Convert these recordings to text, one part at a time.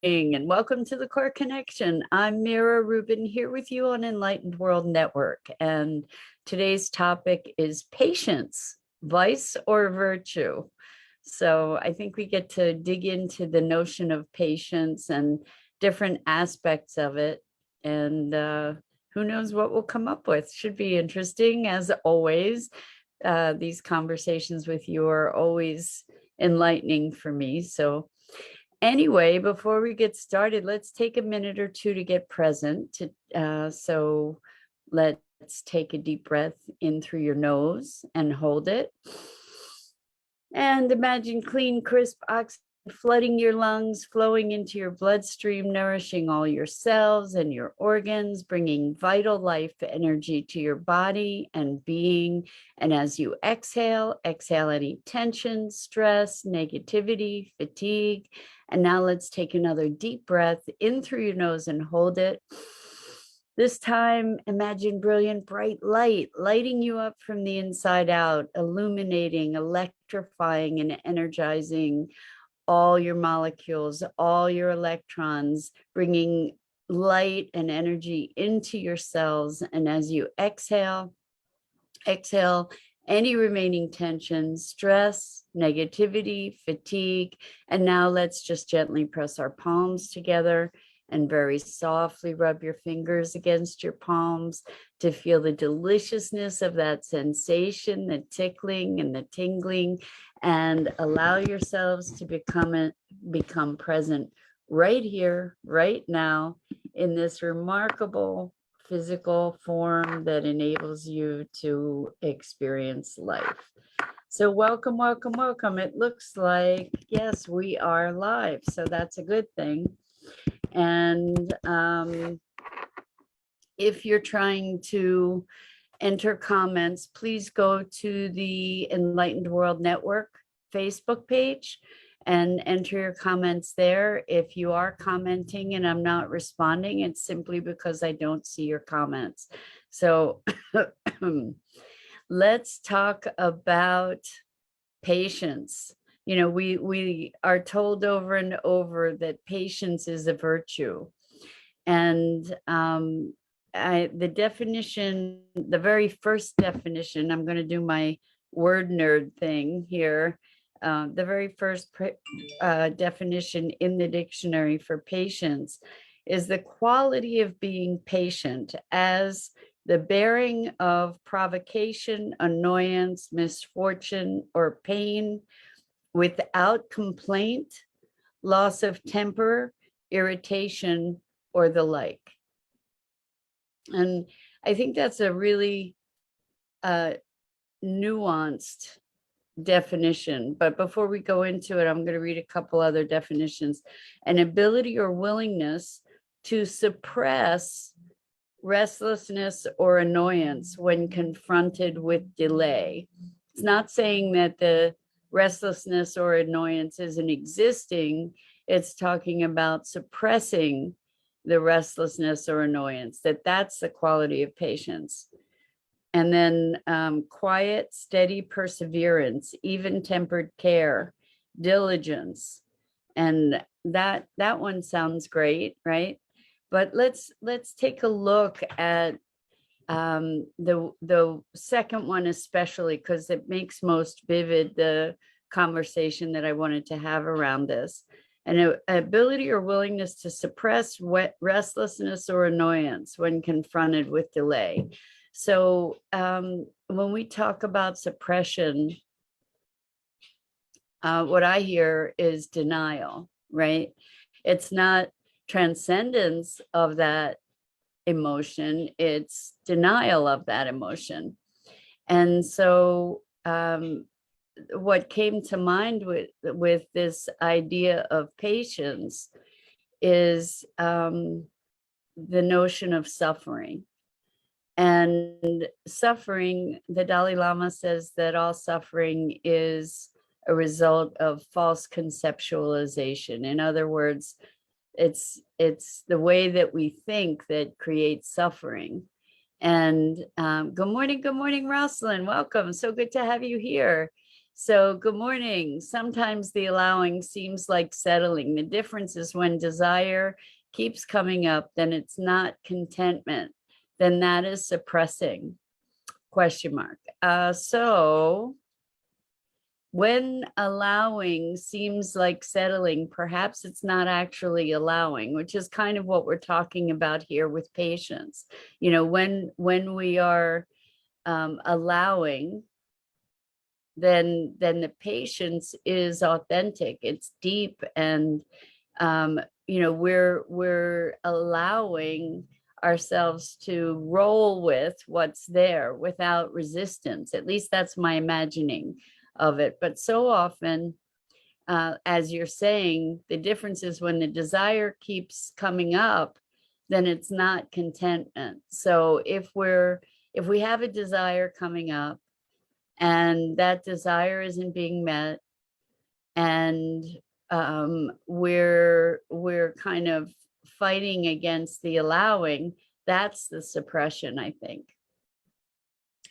And welcome to the Core Connection. I'm Mira Rubin here with you on Enlightened World Network. And today's topic is patience, vice or virtue. So I think we get to dig into the notion of patience and different aspects of it. And who knows what we'll come up with. Should be interesting as always. These conversations with you are always enlightening for me. So anyway, before we get started, let's take a minute or two to get present. So let's take a deep breath in through your nose and hold it. And imagine clean, crisp oxygen flooding your lungs, flowing into your bloodstream, nourishing all your cells and your organs, bringing vital life energy to your body and being. And as you exhale any tension, stress, negativity, fatigue. And now let's take another deep breath in through your nose and hold it. This time, imagine brilliant, bright light lighting you up from the inside out, illuminating, electrifying, and energizing all your molecules, all your electrons, bringing light and energy into your cells. And as you exhale any remaining tension, stress, negativity, fatigue. And now let's just gently press our palms together and very softly rub your fingers against your palms to feel the deliciousness of that sensation, the tickling and the tingling, and allow yourselves to become present right here, right now, in this remarkable physical form that enables you to experience life. So welcome, welcome, welcome. It looks like, yes, we are live. So that's a good thing. And if you're trying to enter comments, please go to the Enlightened World Network Facebook page and enter your comments there. If you are commenting and I'm not responding, it's simply because I don't see your comments. So let's talk about patience. You know, we are told over and over that patience is a virtue. And the definition, the very first definition, I'm going to do my word nerd thing here. The very first definition in the dictionary for patience is the quality of being patient as the bearing of provocation, annoyance, misfortune, or pain without complaint, loss of temper, irritation, or the like. And I think that's a really nuanced definition. But before we go into it, I'm going to read a couple other definitions. An ability or willingness to suppress restlessness or annoyance when confronted with delay. It's not saying that the restlessness or annoyance isn't existing. It's talking about suppressing the restlessness or annoyance, that's the quality of patience. And then quiet, steady perseverance, even-tempered care, diligence. And that one sounds great, right? But let's take a look at the second one, especially because it makes most vivid the conversation that I wanted to have around this. An ability or willingness to suppress restlessness or annoyance when confronted with delay. So when we talk about suppression, what I hear is denial, right? It's not transcendence of that emotion, it's denial of that emotion. And so what came to mind with this idea of patience is the notion of suffering. And suffering, the Dalai Lama says that all suffering is a result of false conceptualization. In other words, it's the way that we think that creates suffering. And good morning, Rosalind. Welcome. So good to have you here. So, good morning. Sometimes the allowing seems like settling. The difference is when desire keeps coming up, then it's not contentment. Then that is suppressing. Question mark. So when allowing seems like settling, perhaps it's not actually allowing, which is kind of what we're talking about here with patience. You know, when we are allowing, then the patience is authentic, it's deep, and we're allowing ourselves to roll with what's there without resistance. At least that's my imagining of it. But so often, as you're saying, the difference is when the desire keeps coming up, then it's not contentment. So if we have a desire coming up and that desire isn't being met, and we're kind of fighting against the allowing, that's the suppression, I think.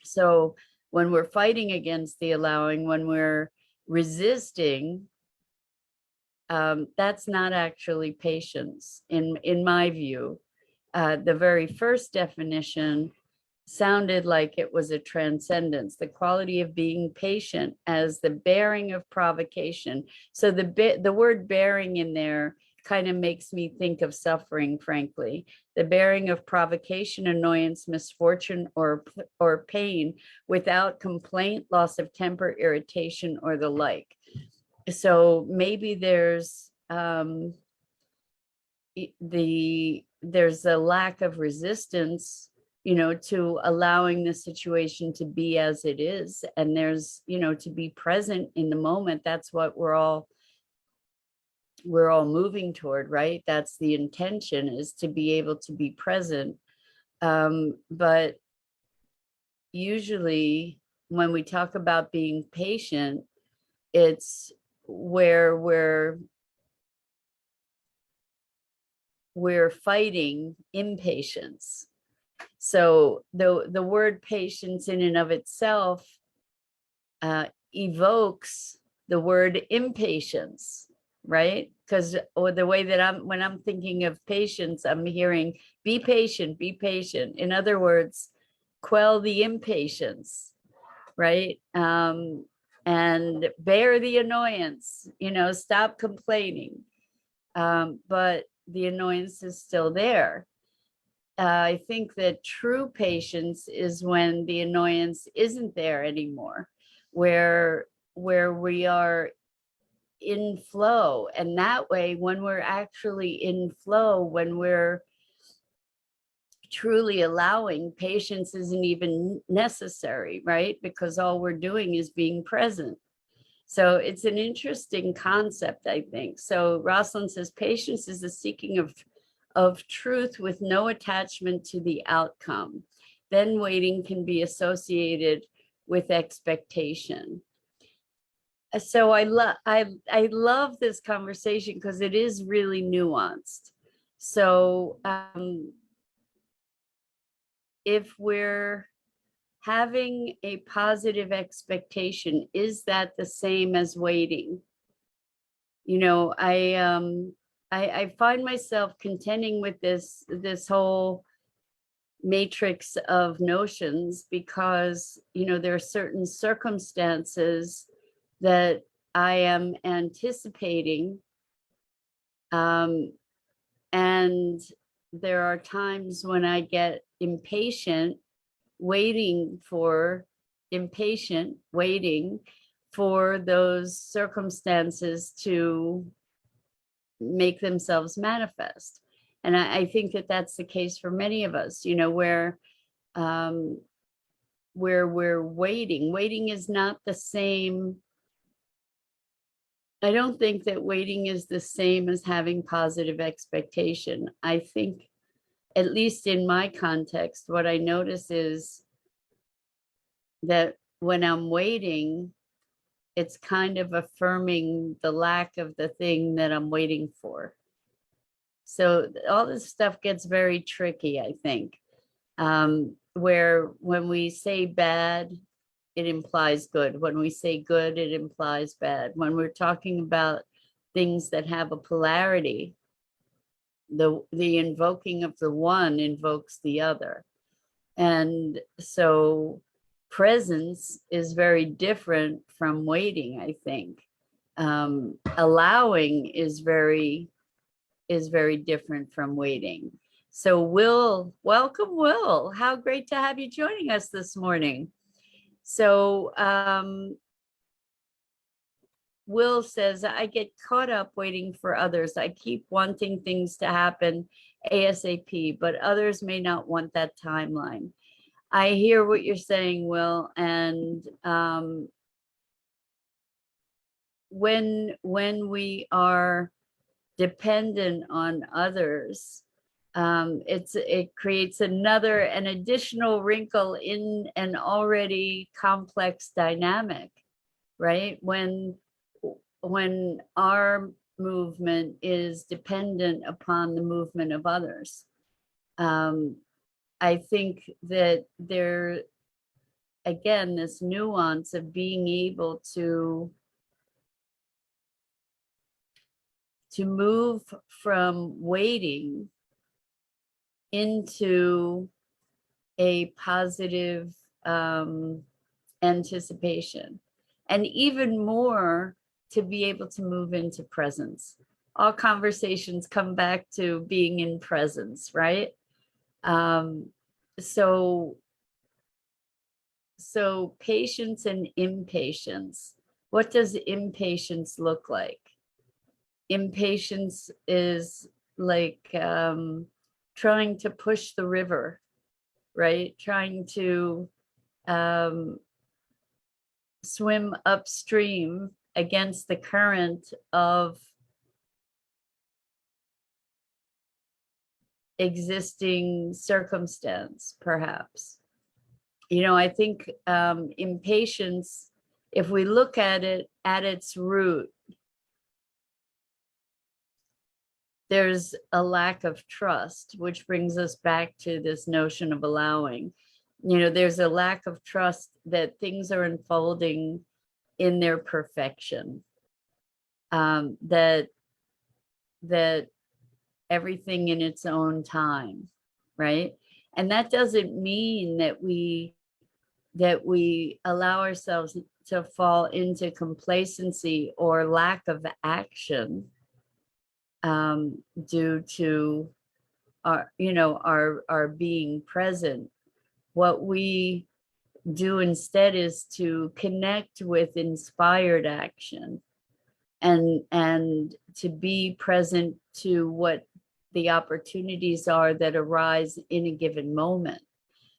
So when we're fighting against the allowing, when we're resisting, that's not actually patience in my view. The very first definition sounded like it was a transcendence, the quality of being patient as the bearing of provocation. So the word bearing in there kind of makes me think of suffering, frankly. The bearing of provocation, annoyance, misfortune, or pain without complaint, loss of temper, irritation, or the like. So maybe there's there's a lack of resistance, to allowing the situation to be as it is. And there's, to be present in the moment. That's what we're all moving toward, right? That's the intention, is to be able to be present. But usually when we talk about being patient, it's where we're fighting impatience. So the word patience in and of itself evokes the word impatience, right? Because the way that when I'm thinking of patience, I'm hearing be patient, be patient. In other words, quell the impatience, right? And bear the annoyance, stop complaining. But the annoyance is still there. I think that true patience is when the annoyance isn't there anymore, where we are in flow. And that way, when we're actually in flow, when we're truly allowing, patience isn't even necessary, right? Because all we're doing is being present. So it's an interesting concept, I think. So Rosalind says, patience is the seeking of truth with no attachment to the outcome. Then waiting can be associated with expectation. So I love this conversation because it is really nuanced. So if we're having a positive expectation, is that the same as waiting? I find myself contending with this whole matrix of notions because, there are certain circumstances that I am anticipating. And there are times when I get impatient, waiting for those circumstances to make themselves manifest. And I think that that's the case for many of us, where we're waiting. Waiting is not the same. I don't think that waiting is the same as having positive expectation. I think, at least in my context, what I notice is that when I'm waiting, it's kind of affirming the lack of the thing that I'm waiting for. So all this stuff gets very tricky, I think, where when we say bad, it implies good. When we say good, it implies bad. When we're talking about things that have a polarity, the invoking of the one invokes the other. And so presence is very different from waiting, I think. Allowing is very different from waiting. So Will, welcome, Will. How great to have you joining us this morning. So Will says, I get caught up waiting for others. I keep wanting things to happen ASAP, but others may not want that timeline. I hear what you're saying, Will, and when we are dependent on others, it creates an additional wrinkle in an already complex dynamic, right? When our movement is dependent upon the movement of others. I think that there, again, this nuance of being able to move from waiting into a positive anticipation, and even more to be able to move into presence. All conversations come back to being in presence, right? So patience and impatience. What does impatience look like? Impatience is like trying to push the river, right? Trying to swim upstream against the current of existing circumstance, perhaps. You know, I think impatience, if we look at it at its root, there's a lack of trust, which brings us back to this notion of allowing. You know, there's a lack of trust that things are unfolding in their perfection, that everything in its own time, right? And that doesn't mean that we allow ourselves to fall into complacency or lack of action due to our being present. What we do instead is to connect with inspired action and to be present to what the opportunities are that arise in a given moment.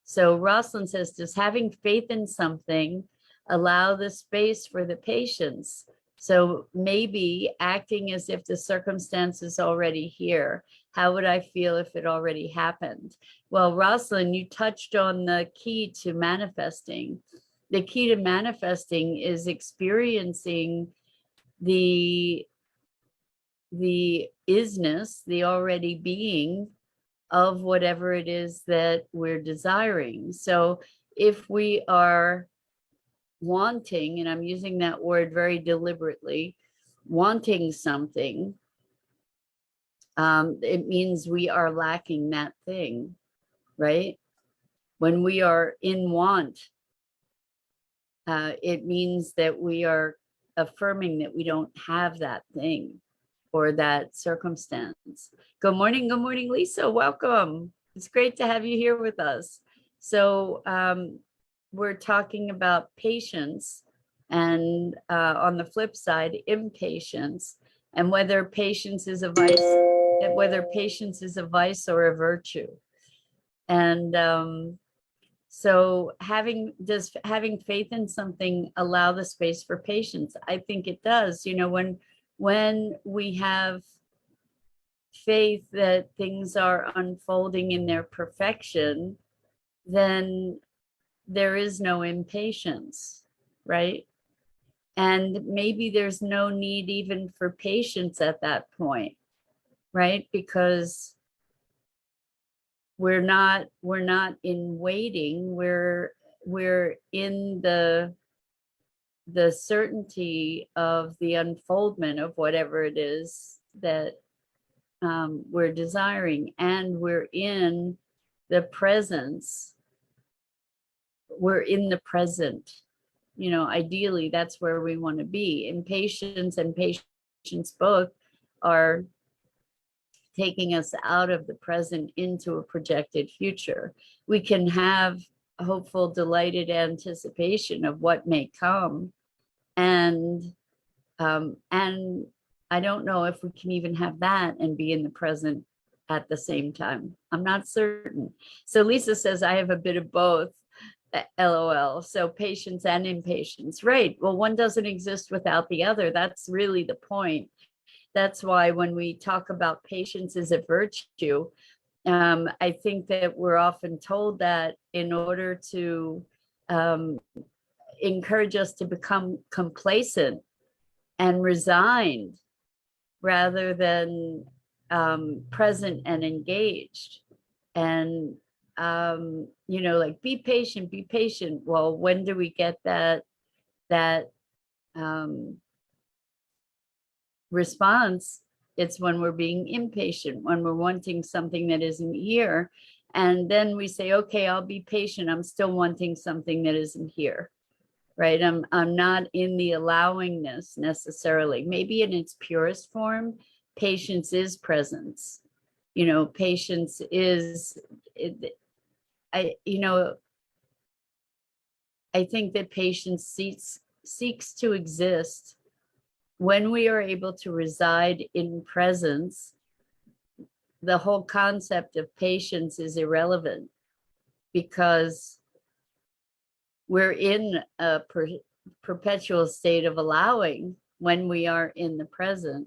So Rosalind says, does having faith in something allow the space for the patience? So maybe acting as if the circumstance is already here. How would I feel if it already happened? Well, Rosalind, you touched on the key to manifesting. The key to manifesting is experiencing the isness, the already being of whatever it is that we're desiring. So if we are wanting, and I'm using that word very deliberately, wanting something, it means we are lacking that thing, right? When we are in want, it means that we are affirming that we don't have that thing or that circumstance. Good morning, Lisa. Welcome. It's great to have you here with us. So we're talking about patience, and on the flip side, impatience, and whether patience is a vice, or a virtue. And so does having faith in something allow the space for patience? I think it does. You know, when we have faith that things are unfolding in their perfection, then there is no impatience, right? And maybe there's no need even for patience at that point, right? Because we're not in waiting, we're we're in the certainty of the unfoldment of whatever it is that we're desiring, and we're in the presence, we're in the present. Ideally, that's where we want to be. Impatience and patience both are taking us out of the present into a projected future. We can have hopeful, delighted anticipation of what may come, and I don't know if we can even have that and be in the present at the same time. I'm not certain. So Lisa says, I have a bit of both. LOL. So patience and impatience. Right. Well, one doesn't exist without the other. That's really the point. That's why when we talk about patience as a virtue, I think that we're often told that in order to encourage us to become complacent and resigned rather than present and engaged. And like be patient, be patient. Well, when do we get that response? It's when we're being impatient, when we're wanting something that isn't here. And then we say, okay, I'll be patient. I'm still wanting something that isn't here. Right? I'm not in the allowingness necessarily. Maybe in its purest form, patience is presence. Patience is I think that patience seeks to exist when we are able to reside in presence. The whole concept of patience is irrelevant because we're in a perpetual state of allowing when we are in the present.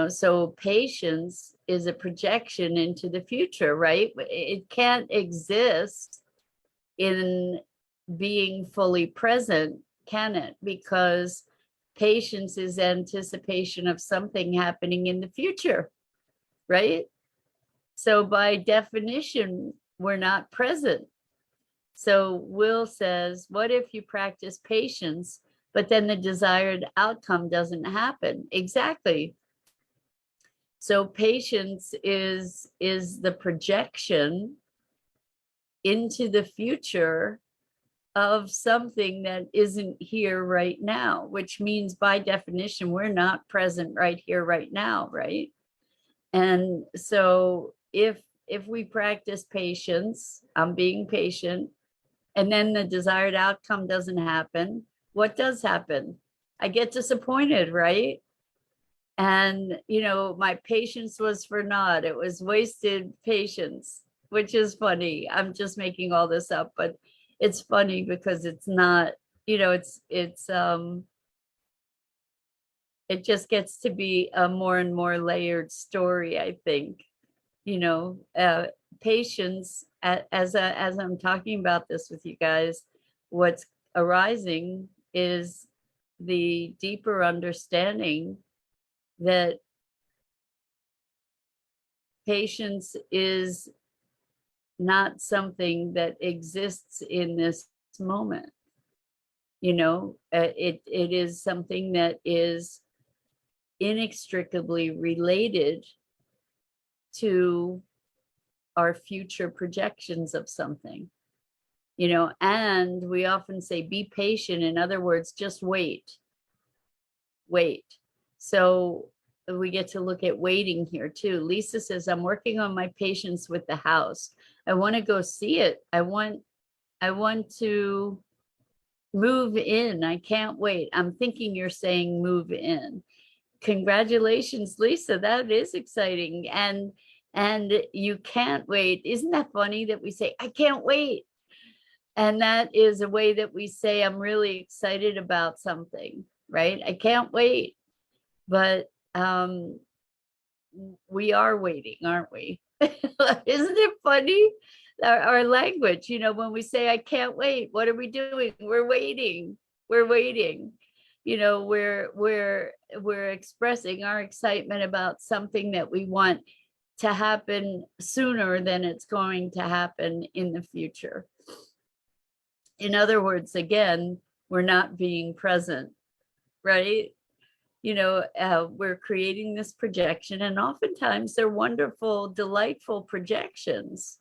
So patience is a projection into the future, right? It can't exist in being fully present, can it? Because patience is anticipation of something happening in the future, right? So by definition, we're not present. So Will says, what if you practice patience, but then the desired outcome doesn't happen? Exactly. So patience is the projection into the future of something that isn't here right now, which means by definition, we're not present right here, right now, right? And so if we practice patience, I'm being patient, and then the desired outcome doesn't happen, what does happen? I get disappointed, right? And, my patience was for naught. It was wasted patience, which is funny. I'm just making all this up, but it's funny because it's not, it just gets to be a more and more layered story, I think. Patience, as I'm talking about this with you guys, what's arising is the deeper understanding that patience is not something that exists in this moment. It is something that is inextricably related to our future projections of something. And we often say, be patient. In other words, just wait. So we get to look at waiting here too. Lisa says, I'm working on my patience with the house. I want to go see it. I want to move in. I can't wait. I'm thinking you're saying move in. Congratulations, Lisa. That is exciting. And you can't wait. Isn't that funny that we say, I can't wait? And that is a way that we say, I'm really excited about something, right? I can't wait. But we are waiting, aren't we? Isn't it funny? Our language, when we say, I can't wait, what are we doing? We're waiting. We're expressing our excitement about something that we want to happen sooner than it's going to happen in the future. In other words, again, we're not being present, right? We're creating this projection, and oftentimes they're wonderful, delightful projections,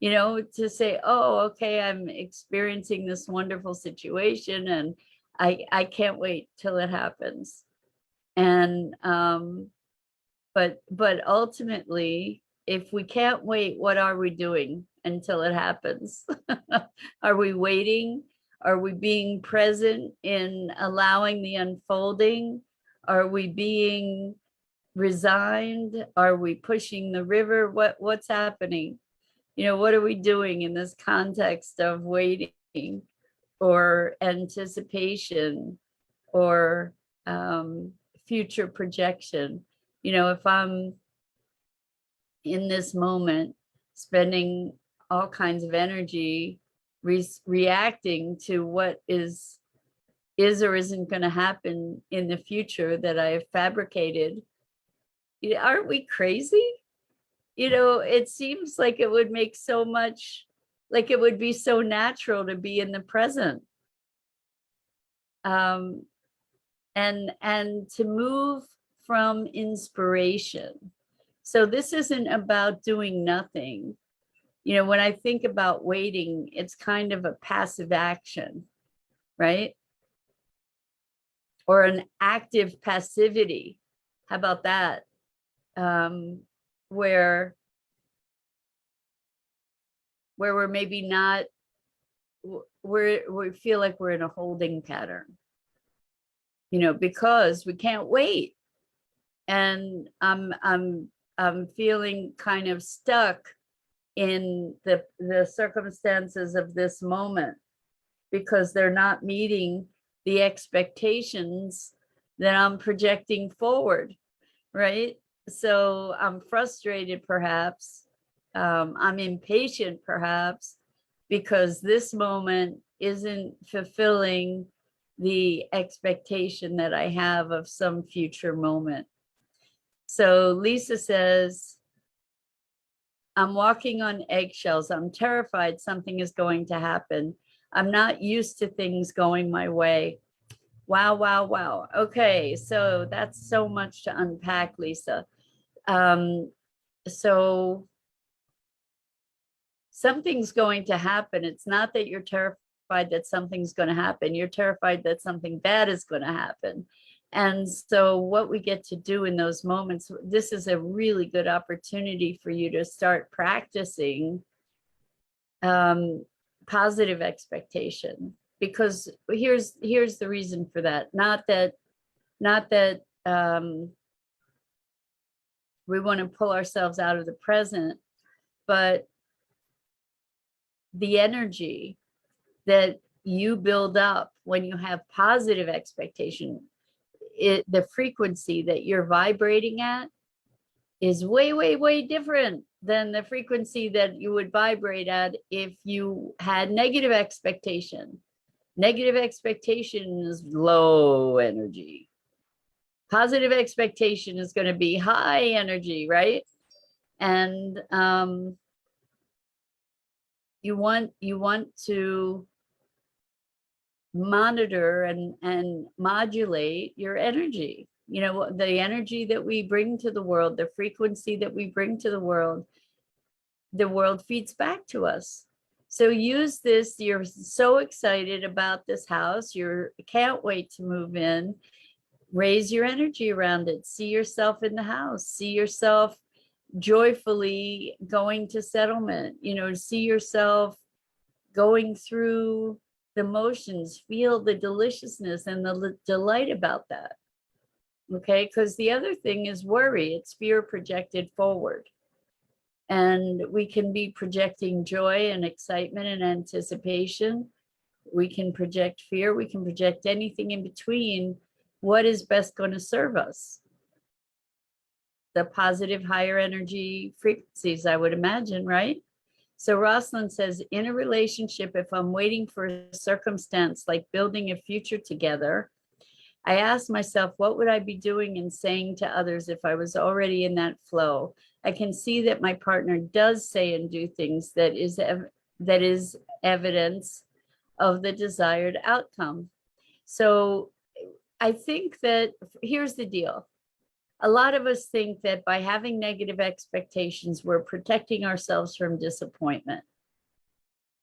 to say, oh, okay, I'm experiencing this wonderful situation and I can't wait till it happens. And but ultimately, if we can't wait, what are we doing until it happens? Are we waiting? Are we being present in allowing the unfolding? Are we being resigned? Are we pushing the river? What's happening? What are we doing in this context of waiting or anticipation or future projection? If I'm in this moment spending all kinds of energy reacting to what is or isn't going to happen in the future that I have fabricated, aren't we crazy? It seems like it would make so much, like it would be so natural to be in the present. And to move from inspiration. So this isn't about doing nothing. When I think about waiting, it's kind of a passive action, right? Or an active passivity. How about that? Where we're maybe not, we feel like we're in a holding pattern, because we can't wait. And I'm feeling kind of stuck in the circumstances of this moment because they're not meeting the expectations that I'm projecting forward, right? So I'm frustrated, perhaps. I'm impatient, perhaps, because this moment isn't fulfilling the expectation that I have of some future moment. So Lisa says, I'm walking on eggshells. I'm terrified something is going to happen. I'm not used to things going my way. Wow, wow, wow. Okay, so that's so much to unpack, Lisa. So something's going to happen. It's not that you're terrified that something's going to happen. You're terrified that something bad is going to happen. And so what we get to do in those moments, this is a really good opportunity for you to start practicing positive expectation, because here's the reason for that. Not that we want to pull ourselves out of the present, but the energy that you build up when you have positive expectation, the frequency that you're vibrating at is way, way, way different than the frequency that you would vibrate at if you had negative expectation. Negative expectation is low energy. Positive expectation is going to be high energy, right? And you want to monitor and modulate your energy. The energy that we bring to the world, the frequency that we bring to the world feeds back to us. So use this. You're so excited about this house. You can't wait to move in. Raise your energy around it. See yourself in the house. See yourself joyfully going to settlement. See yourself going through the motions. Feel the deliciousness and the delight about that. Okay, because the other thing is worry. It's fear projected forward. And we can be projecting joy and excitement and anticipation. We can project fear. We can project anything in between. What is best going to serve us? The positive, higher energy frequencies, I would imagine, right? So Rosalind says, in a relationship, if I'm waiting for a circumstance like building a future together, I ask myself, what would I be doing and saying to others if I was already in that flow? I can see that my partner does say and do things that is evidence of the desired outcome. So I think that here's the deal. A lot of us think that by having negative expectations, we're protecting ourselves from disappointment.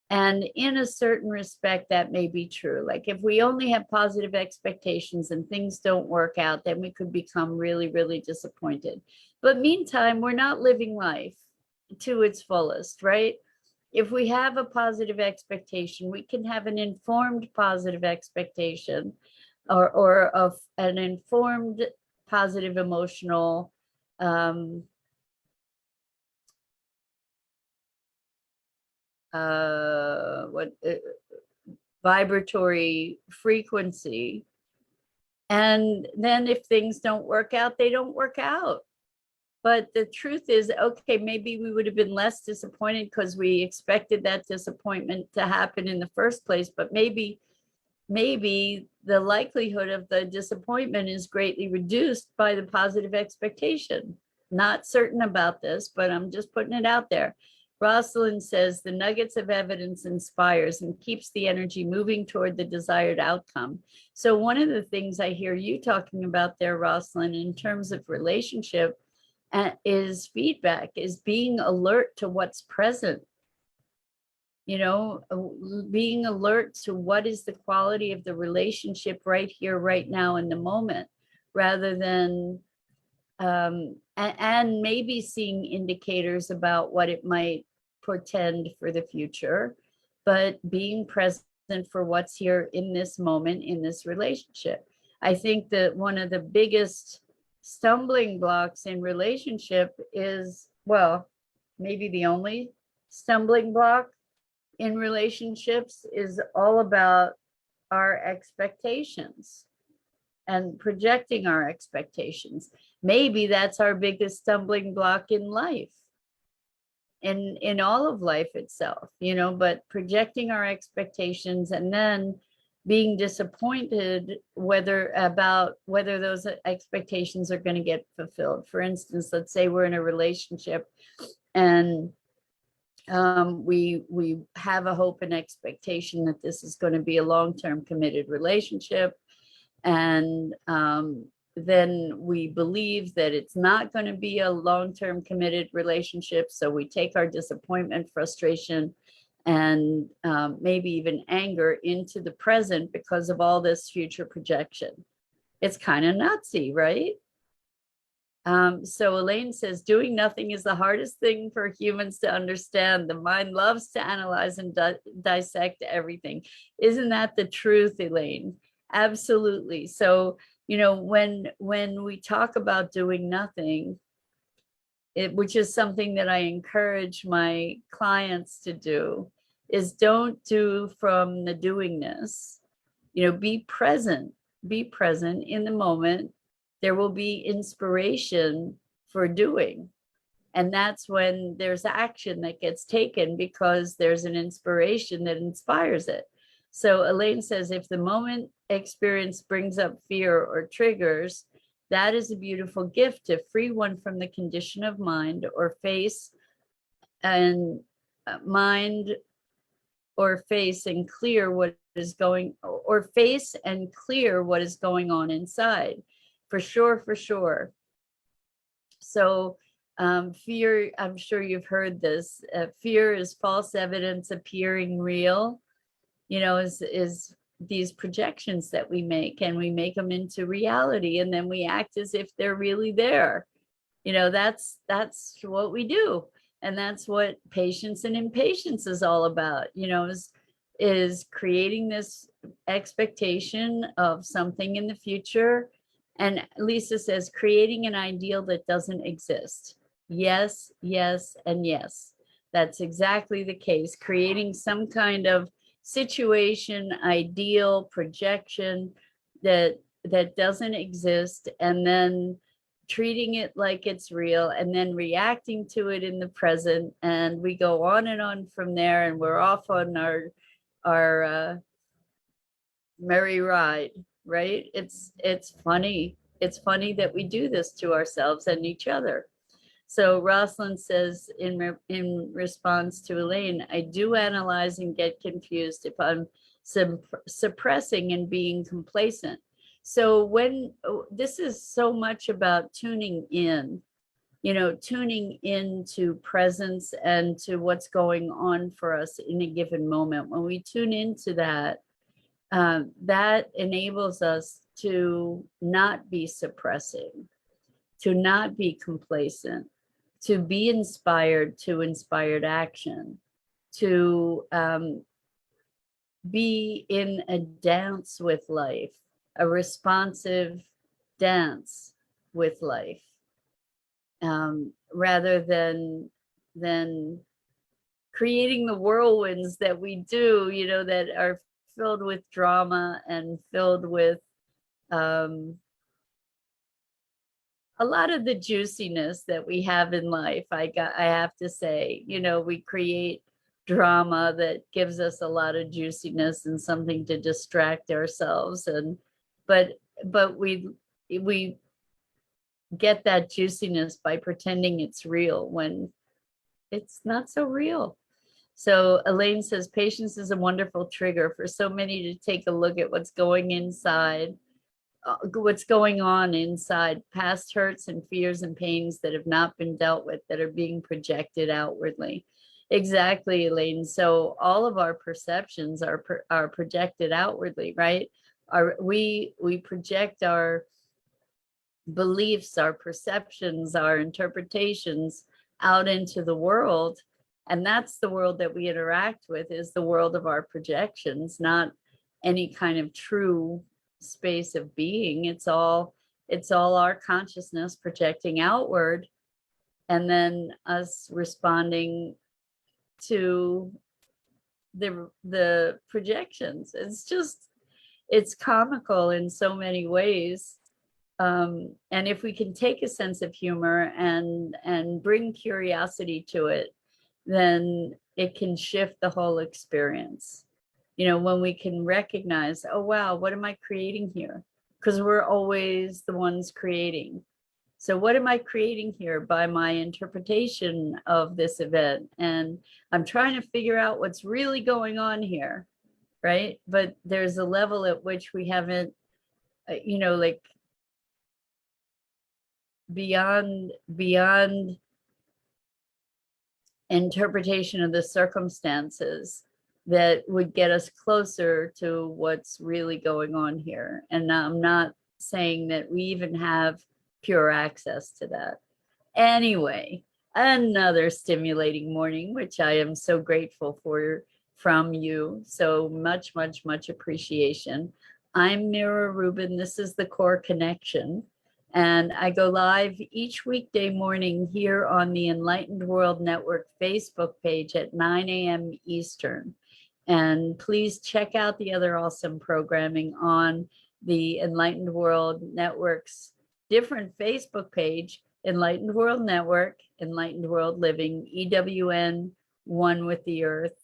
And in a certain respect, that may be true. Like if we only have positive expectations and things don't work out, then we could become really, really disappointed. But meantime, we're not living life to its fullest, right? If we have a positive expectation, we can have an informed positive expectation or of an informed positive emotional what vibratory frequency. And then if things don't work out, they don't work out. But the truth is, okay, maybe we would have been less disappointed because we expected that disappointment to happen in the first place. But maybe the likelihood of the disappointment is greatly reduced by the positive expectation. Not certain about this, but I'm just putting it out there. Rosalind says the nuggets of evidence inspires and keeps the energy moving toward the desired outcome. So one of the things I hear you talking about there, Rosalind, in terms of relationship is feedback, is being alert to what's present. You know, being alert to what is the quality of the relationship right here, right now, in the moment, rather than and maybe seeing indicators about what it might portend for the future, but being present for what's here in this moment, in this relationship. I think that one of the biggest stumbling blocks in relationship is, well, maybe the only stumbling block in relationships is all about our expectations and projecting our expectations. Maybe that's our biggest stumbling block in life, in all of life itself, you know, but projecting our expectations and then being disappointed whether those expectations are going to get fulfilled. For instance, let's say we're in a relationship and we have a hope and expectation that this is going to be a long-term committed relationship, and then we believe that it's not going to be a long-term committed relationship. So we take our disappointment, frustration, and maybe even anger into the present because of all this future projection. It's kind of nutsy, right? So Elaine says, doing nothing is the hardest thing for humans to understand. The mind loves to analyze and dissect everything. Isn't that the truth, Elaine? Absolutely. So, you know, when we talk about doing nothing, which is something that I encourage my clients to do, is don't do from the doingness. You know, be present in the moment. There will be inspiration for doing. And that's when there's action that gets taken because there's an inspiration that inspires it. So Elaine says, if the moment experience brings up fear or triggers, that is a beautiful gift to free one from the condition of mind or face and mind or face and clear what is going or face and clear what is going on inside. For sure. So fear, I'm sure you've heard this, fear is false evidence appearing real, you know, is these projections that we make, and we make them into reality, and then we act as if they're really there. You know, that's what we do. And that's what patience and impatience is all about, you know, is creating this expectation of something in the future. And Lisa says, creating an ideal that doesn't exist. Yes, yes, and yes. That's exactly the case. Creating some kind of situation, ideal, projection that doesn't exist, and then treating it like it's real, and then reacting to it in the present. And we go on and on from there, and we're off on our merry ride, right? It's funny. It's funny that we do this to ourselves and each other. So Rosalind says in response to Elaine, I do analyze and get confused if I'm suppressing and being complacent. So when this is so much about tuning in, tuning into presence and to what's going on for us in a given moment. When we tune into that, that enables us to not be suppressing, to not be complacent, to be inspired to inspired action, to be in a dance with life, a responsive dance with life, rather than creating the whirlwinds that we do, that are filled with drama and filled with a lot of the juiciness that we have in life. I have to say, we create drama that gives us a lot of juiciness and something to distract ourselves. But we get that juiciness by pretending it's real when it's not so real. So Elaine says, patience is a wonderful trigger for so many to take a look at what's going on inside, past hurts and fears and pains that have not been dealt with, that are being projected outwardly. Exactly, Elaine. So all of our perceptions are projected outwardly, right? We project our beliefs, our perceptions, our interpretations out into the world. And that's the world that we interact with, is the world of our projections, not any kind of true space of being. It's all our consciousness projecting outward, and then us responding to the projections. It's comical in so many ways. And if we can take a sense of humor and bring curiosity to it, then it can shift the whole experience. When we can recognize, oh, wow, what am I creating here? Because we're always the ones creating. So what am I creating here by my interpretation of this event? And I'm trying to figure out what's really going on here, right? But there's a level at which we haven't, like beyond interpretation of the circumstances that would get us closer to what's really going on here. And I'm not saying that we even have pure access to that. Anyway, another stimulating morning, which I am so grateful for from you. So much, much, much appreciation. I'm Mira Rubin. This is the Core Connection. And I go live each weekday morning here on the Enlightened World Network Facebook page at 9 a.m. Eastern. And please check out the other awesome programming on the Enlightened World Network's different Facebook page, Enlightened World Network, Enlightened World Living, EWN, One with the Earth.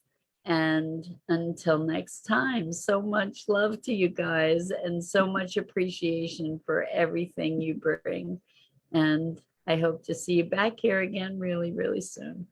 And until next time, so much love to you guys and so much appreciation for everything you bring. And I hope to see you back here again really, really soon.